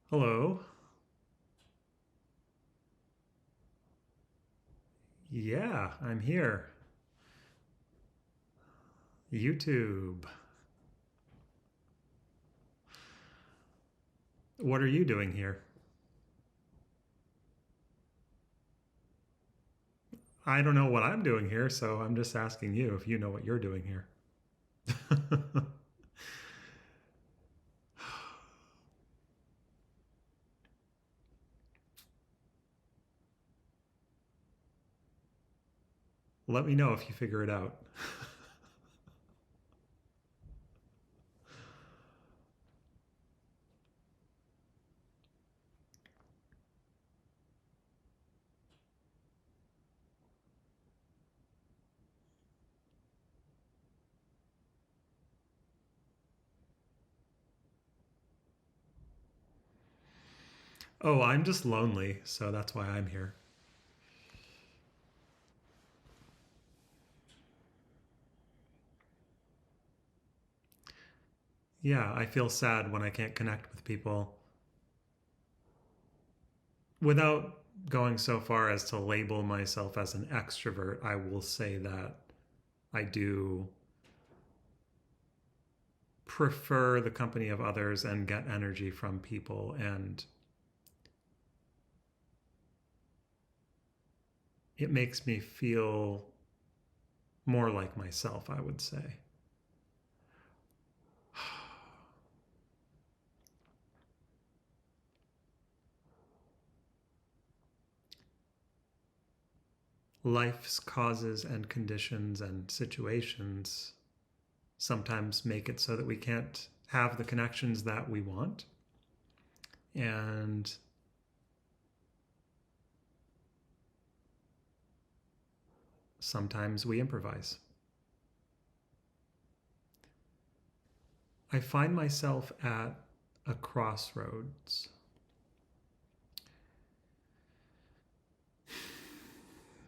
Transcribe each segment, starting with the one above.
Hello. Yeah, I'm here. YouTube. What are you doing here? I don't know what I'm doing here, so I'm just asking you if you know what you're doing here. Let me know if you figure it out. Oh, I'm just lonely, so that's why I'm here. Yeah, I feel sad when I can't connect with people. Without going so far as to label myself as an extrovert, I will say that I do prefer the company of others and get energy from people, and it makes me feel more like myself, I would say. Life's causes and conditions and situations sometimes make it so that we can't have the connections that we want. And sometimes we improvise. I find myself at a crossroads.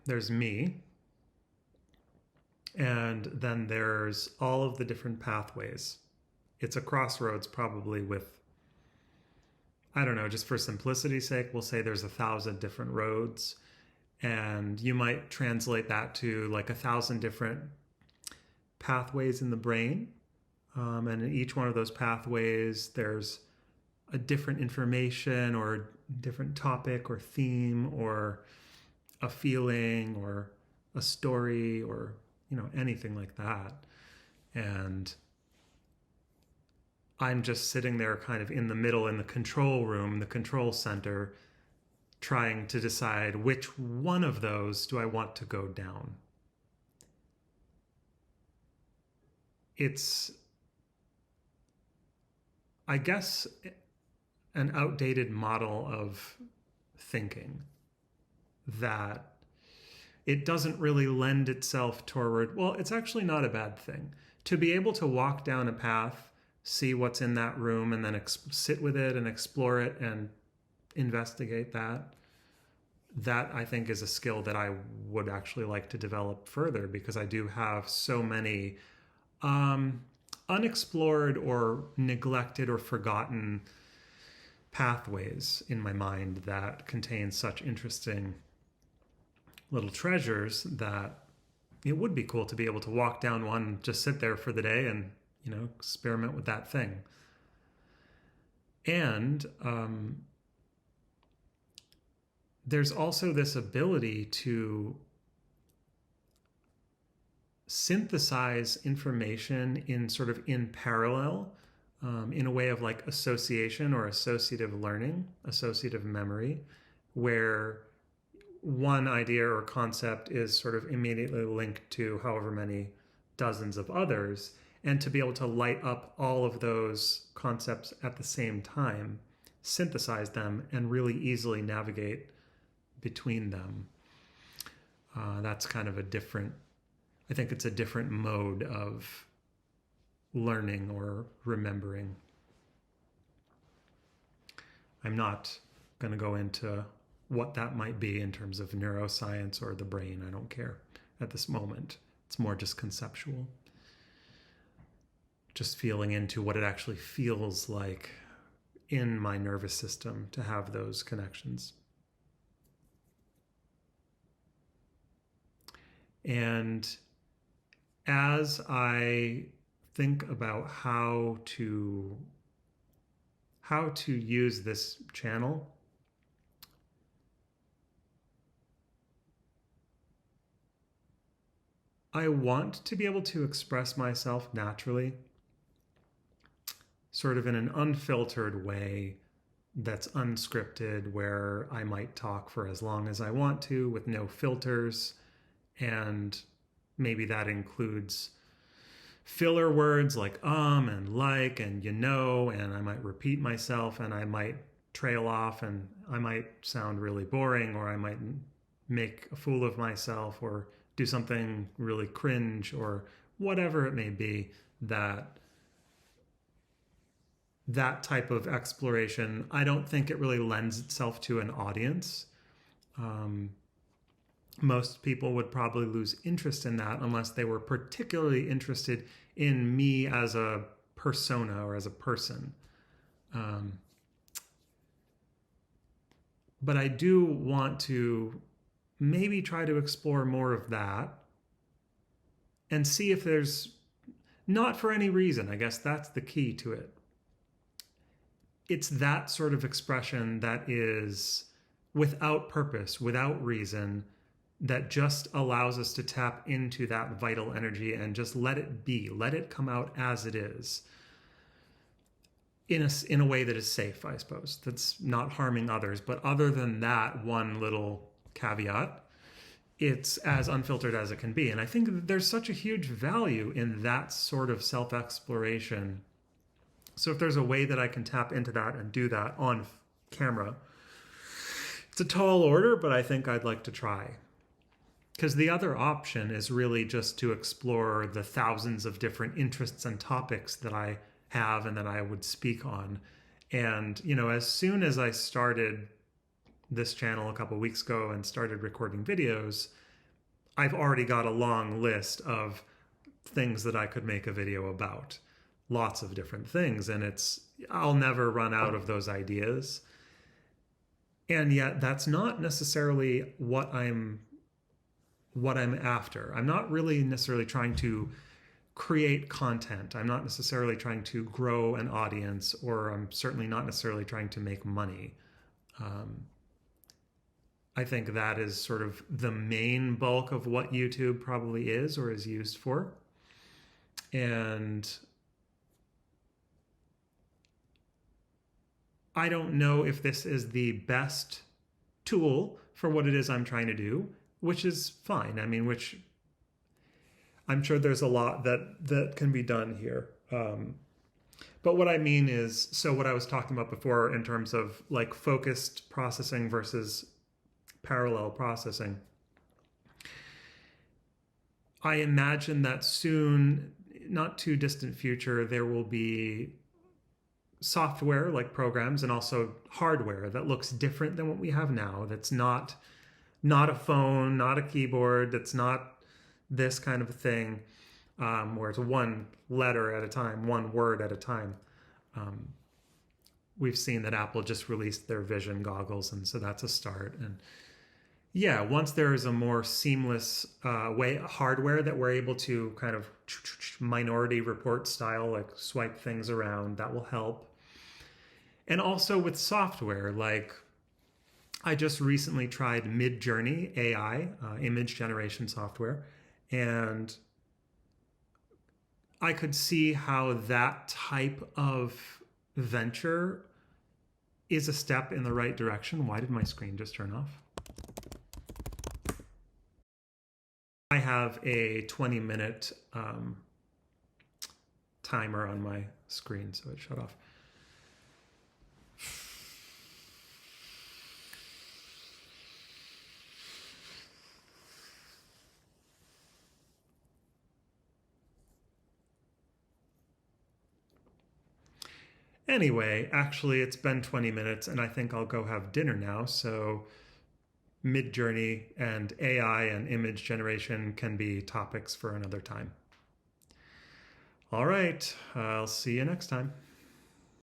There's me, and then there's all of the different pathways. It's a crossroads, probably with, I don't know, just for simplicity's sake, we'll say there's 1,000 different roads, and you might translate that to like 1,000 different pathways in the brain. And in each one of those pathways, there's a different information or a different topic or theme or a feeling or a story or, anything like that. And I'm just sitting there kind of in the middle in the control room, the control center, trying to decide which one of those do I want to go down. It's, I guess, an outdated model of thinking that it doesn't really lend itself toward, well, it's actually not a bad thing. To be able to walk down a path, see what's in that room, and then sit with it and explore it and investigate that, that I think is a skill that I would actually like to develop further, because I do have so many um, unexplored or neglected or forgotten pathways in my mind that contain such interesting little treasures that it would be cool to be able to walk down one, just sit there for the day and, experiment with that thing. And there's also this ability to synthesize information in sort of in parallel, in a way of like association or associative learning, associative memory, where one idea or concept is sort of immediately linked to however many dozens of others, and to be able to light up all of those concepts at the same time, synthesize them, and really easily navigate between them. That's kind of a different, I think it's a different mode of learning or remembering. I'm not going to go into what that might be in terms of neuroscience or the brain. I don't care at this moment. It's more just conceptual. Just feeling into what it actually feels like in my nervous system to have those connections. And as I think about how to use this channel, I want to be able to express myself naturally, sort of in an unfiltered way that's unscripted, where I might talk for as long as I want to with no filters. And maybe that includes filler words like and like and and I might repeat myself, and I might trail off, and I might sound really boring, or I might make a fool of myself, or do something really cringe, or whatever it may be. That type of exploration, I don't think it really lends itself to an audience. Most people would probably lose interest in that unless they were particularly interested in me as a persona or as a person. But I do want to maybe try to explore more of that and see if there's, not for any reason, I guess that's the key to it. It's that sort of expression that is without purpose, without reason, that just allows us to tap into that vital energy and just let it be, let it come out as it is, in a way that is safe, I suppose, that's not harming others. But other than that one little caveat, it's as unfiltered as it can be. And I think there's such a huge value in that sort of self-exploration. So if there's a way that I can tap into that and do that on camera, it's a tall order, but I think I'd like to try. Because the other option is really just to explore the thousands of different interests and topics that I have and that I would speak on. And, as soon as I started this channel a couple weeks ago and started recording videos, I've already got a long list of things that I could make a video about. Lots of different things. And I'll never run out of those ideas. And yet that's not necessarily what I'm after. I'm not really necessarily trying to create content. I'm not necessarily trying to grow an audience, or I'm certainly not necessarily trying to make money. I think that is sort of the main bulk of what YouTube probably is or is used for. And I don't know if this is the best tool for what it is I'm trying to do, which is fine. I mean, which I'm sure there's a lot that can be done here. But what I mean is, so what I was talking about before in terms of like focused processing versus parallel processing, I imagine that soon, not too distant future, there will be software like programs and also hardware that looks different than what we have now. That's not a phone, not a keyboard, that's not this kind of a thing, where it's one letter at a time, one word at a time. We've seen that Apple just released their Vision goggles, and so that's a start. And yeah, once there is a more seamless hardware that we're able to kind of minority report style, like swipe things around, that will help. And also with software, like I just recently tried Midjourney AI, image generation software, and I could see how that type of venture is a step in the right direction. Why did my screen just turn off? I have a 20-minute timer on my screen, so it shut off. Anyway, actually, it's been 20 minutes, and I think I'll go have dinner now, so Midjourney and AI and image generation can be topics for another time. All right, I'll see you next time.